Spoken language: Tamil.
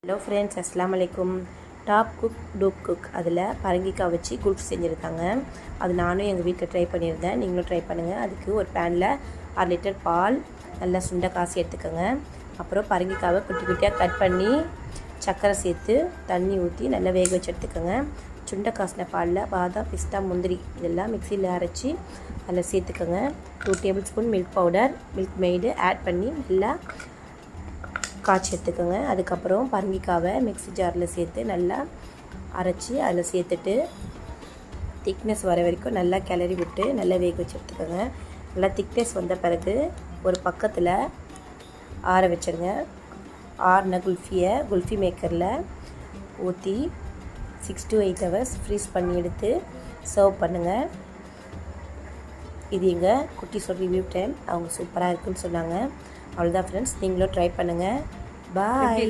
ஹலோ ஃப்ரெண்ட்ஸ், அஸ்ஸலாமு அலைக்கும். டாப் குக் டூப் குக் அதில் பரங்கிக்காய் வச்சு குல்ஃபி செஞ்சுருக்காங்க. அது நானும் எங்கள் வீட்டில் ட்ரை பண்ணியிருந்தேன். நீங்களும் ட்ரை பண்ணுங்கள். அதுக்கு ஒரு பேனில் 1/2 லிட்டர் பால் நல்லா சுண்டை காசி எடுத்துக்கோங்க. அப்புறம் பரங்கிக்காவை குட்டி குட்டியாக கட் பண்ணி சர்க்கரை சேர்த்து தண்ணி ஊற்றி நல்லா வேக வச்சு எடுத்துக்கோங்க. சுண்டை காசின பாலில் பாதாம், பிஸ்தா, முந்திரி இதெல்லாம் மிக்சியில் அரைச்சி அதில் சேர்த்துக்கோங்க. 2 tablespoon milk powder, Milkmaid add பண்ணி நல்லா காய்ச்சி எடுத்துக்கோங்க. அதுக்கப்புறம் பரங்கிக்காவை மிக்ஸி ஜாரில் சேர்த்து நல்லா அரைச்சி அதில் சேர்த்துட்டு திக்னஸ் வர வரைக்கும் நல்லா கிளறி விட்டு நல்லா வேக வச்சு எடுத்துக்கோங்க. நல்லா திக்னஸ் வந்த பிறகு ஒரு பக்கத்தில் ஆற வச்சுருங்க. ஆறின குல்ஃபி மேக்கரில் ஊற்றி 6 to 8 hours ஃப்ரீஸ் பண்ணி எடுத்து சர்வ் பண்ணுங்கள். இது எங்கள் குட்டிஸோட ரிவ்யூ டைம். அவங்க சூப்பராக இருக்குன்னு சொன்னாங்க. அவ்வளோதான் ஃப்ரெண்ட்ஸ், நீங்களும் ட்ரை பண்ணுங்கள். பாய்.